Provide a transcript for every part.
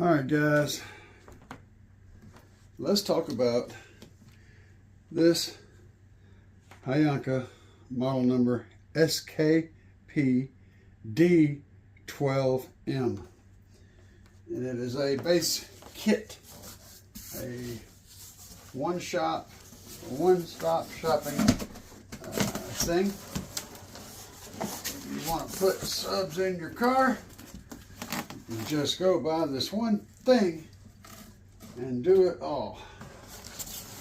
Alright guys, let's talk about this YANKA model number SKP-D12M. And it is a bass kit, a one-stop shopping thing. If you want to put subs in your car, you just go buy this one thing and do it all.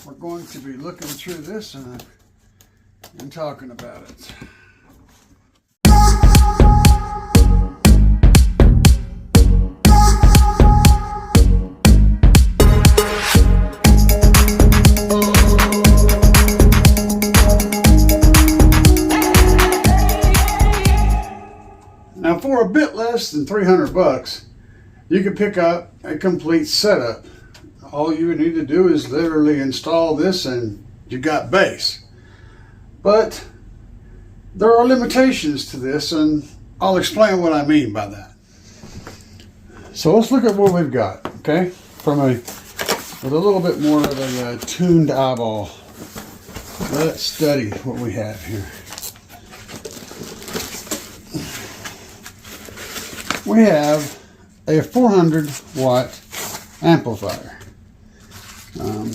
We're going to be looking through this and talking about it. Now, for a bit less than 300 bucks, you can pick up a complete setup. All you would need to do is literally install this and you got bass. But there are limitations to this, and I'll explain what I mean by that. So let's look at what we've got, okay? With a little bit more of a tuned eyeball. Let's study what we have here. We have a 400 watt amplifier. And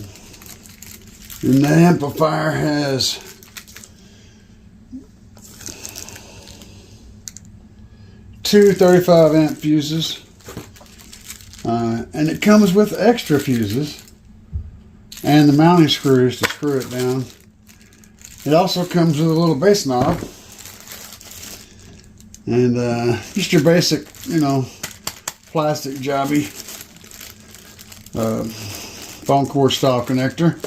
the amplifier has two 35 amp fuses, and it comes with extra fuses and the mounting screws to screw it down. It also comes with a little bass knob and just your basic, plastic jobby phone cord style connector.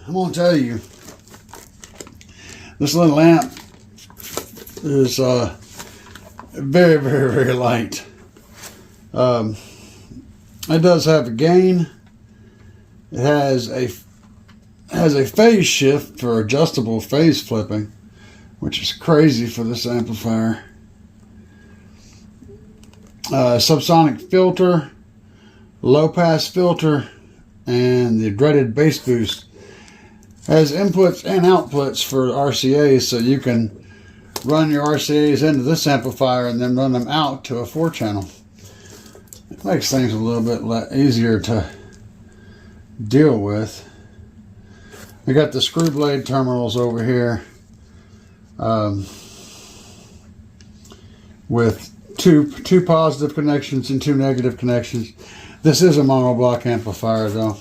I'm gonna tell you, this little amp is very, very, very light. It does have a gain. It has a phase shift for adjustable phase flipping, which is crazy for this amplifier. Subsonic filter, low pass filter, and the dreaded bass boost. Has inputs and outputs for RCAs, so you can run your RCAs into this amplifier and then run them out to a 4-channel. It makes things a little bit easier to deal with. We got the screw blade terminals over here with two positive connections and two negative connections. This is a monoblock amplifier though.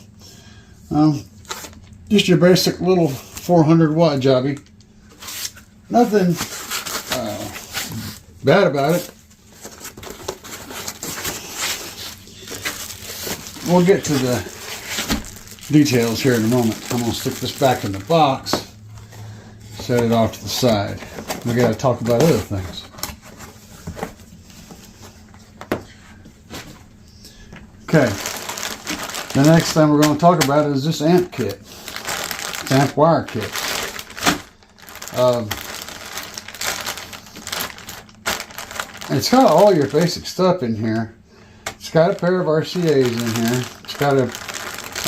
Just your basic little 400 watt jobby. Nothing bad about it. We'll get to the details here in a moment. I'm going to stick this back in the box, set it off to the side. We got to talk about other things. Okay, the next thing we're going to talk about is this amp kit, amp wire kit. It's got all your basic stuff in here. It's got a pair of RCAs in here. It's got a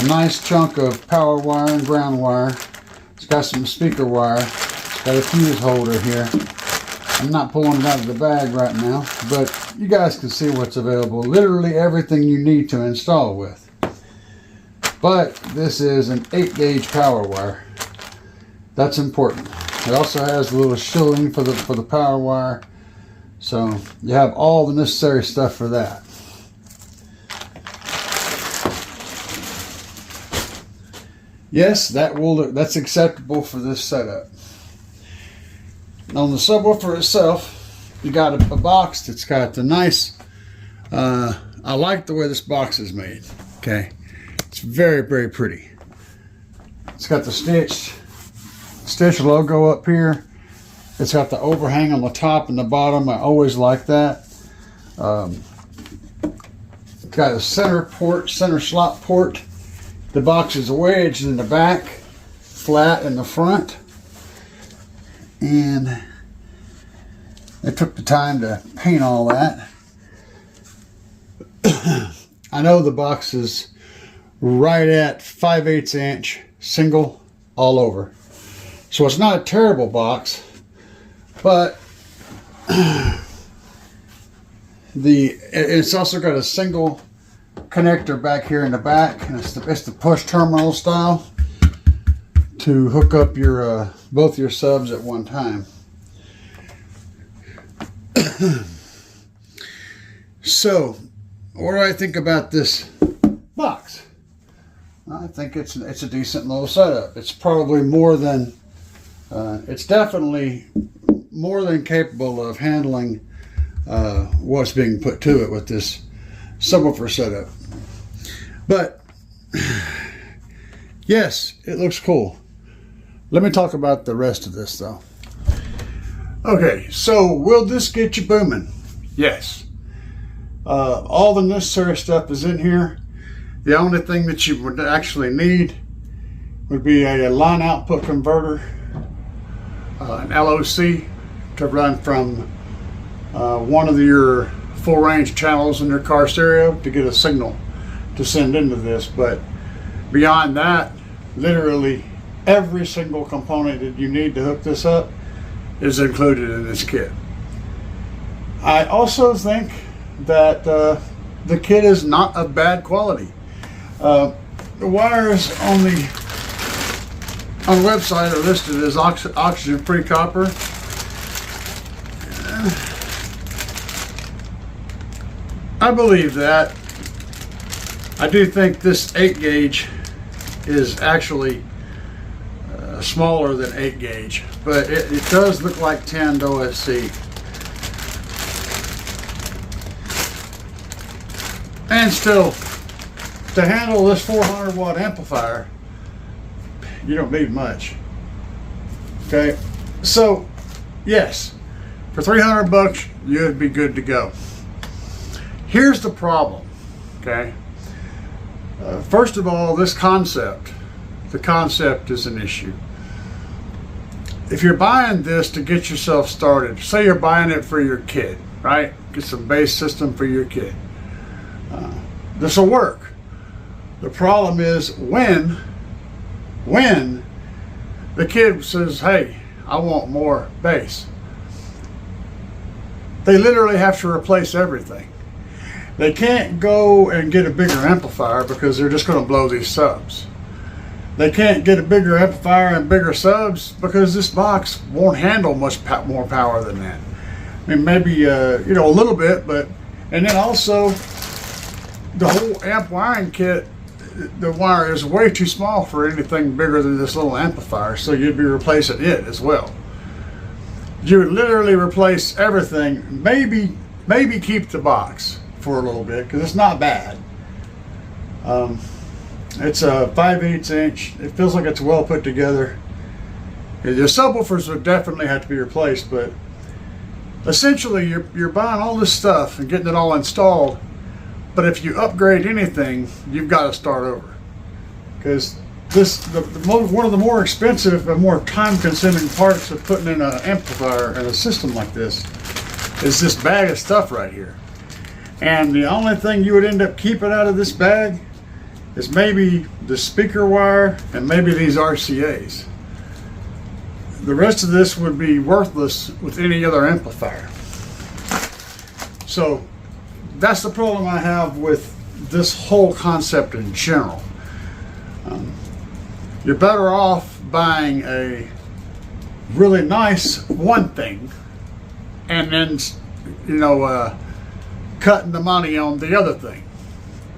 nice chunk of power wire and ground wire. It's got some speaker wire. It's got a fuse holder here. I'm not pulling it out of the bag right now, but you guys can see what's available. Literally everything you need to install with. But this is an 8-gauge power wire. That's important. It also has a little shielding for the power wire. So you have all the necessary stuff for that. Yes, that's acceptable for this setup. On the subwoofer itself, you got a box that's got the nice, I like the way this box is made, okay? It's very, very pretty. It's got the Stitch logo up here. It's got the overhang on the top and the bottom. I always like that. It's got a center slot port. The box is wedged in the back, flat in the front. And they took the time to paint all that. I know the box is right at 5/8 inch single all over. So it's not a terrible box, but it's also got a single connector back here in the back, and it's the push terminal style to hook up your both your subs at one time. So, what do I think about this box? I think it's a decent little setup. It's probably more than it's definitely more than capable of handling what's being put to it with this subwoofer setup. But yes, it looks cool. Let me talk about the rest of this though. Okay, so will this get you booming? Yes. All the necessary stuff is in here. The only thing that you would actually need would be a line output converter, an LOC to run from one of your full range channels in your car stereo to get a signal to send into this. But beyond that, literally every single component that you need to hook this up is included in this kit. I also think that the kit is not of bad quality. The wires on the website are listed as oxygen free copper. I believe that. I do think this 8 gauge is actually smaller than 8 gauge, but it does look like 10 OSC. And still, to handle this 400 watt amplifier, you don't need much. Okay, so yes, for 300 bucks, you'd be good to go. Here's the problem, okay? First of all, the concept is an issue. If you're buying this to get yourself started, say you're buying it for your kid, right? Get some bass system for your kid. This will work. The problem is when the kid says, hey, I want more bass, they literally have to replace everything. They can't go and get a bigger amplifier because they're just going to blow these subs. They can't get a bigger amplifier and bigger subs because this box won't handle much more power than that. I mean, maybe a little bit, but and then also the whole amp wiring kit, the wire is way too small for anything bigger than this little amplifier, so you'd be replacing it as well. You would literally replace everything. Maybe keep the box for a little bit because it's not bad. It's a 5/8 inch. It feels like it's well put together. The subwoofers would definitely have to be replaced, but essentially you're buying all this stuff and getting it all installed. But if you upgrade anything, you've got to start over, because one of the more expensive and more time-consuming parts of putting in an amplifier and a system like this is this bag of stuff right here. And the only thing you would end up keeping out of this bag is maybe the speaker wire and maybe these RCAs. The rest of this would be worthless with any other amplifier. So that's the problem I have with this whole concept in general. You're better off buying a really nice one thing and then cutting the money on the other thing.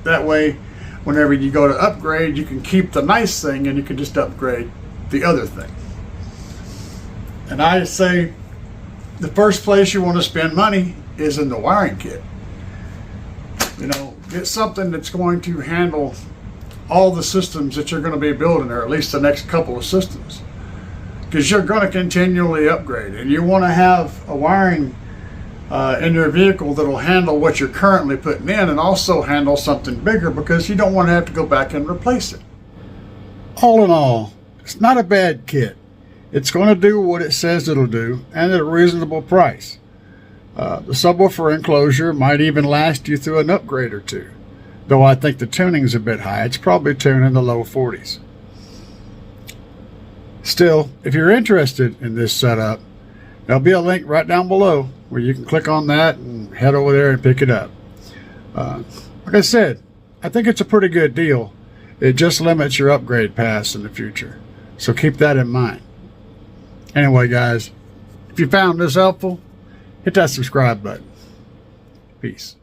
That way, whenever you go to upgrade, you can keep the nice thing and you can just upgrade the other thing. And I say the first place you want to spend money is in the wiring kit. Get something that's going to handle all the systems that you're going to be building, or at least the next couple of systems, because you're going to continually upgrade, and you want to have a wiring in your vehicle that'll handle what you're currently putting in and also handle something bigger, because you don't want to have to go back and replace it. All in all, it's not a bad kit. It's going to do what it says it'll do, and at a reasonable price. The subwoofer enclosure might even last you through an upgrade or two. though I think the tuning's a bit high. It's probably tuned in the low 40s. Still, if you're interested in this setup, there'll be a link right down below where you can click on that and head over there and pick it up. Like I said, I think it's a pretty good deal. It just limits your upgrade paths in the future, so keep that in mind. Anyway, guys, if you found this helpful, hit that subscribe button. Peace.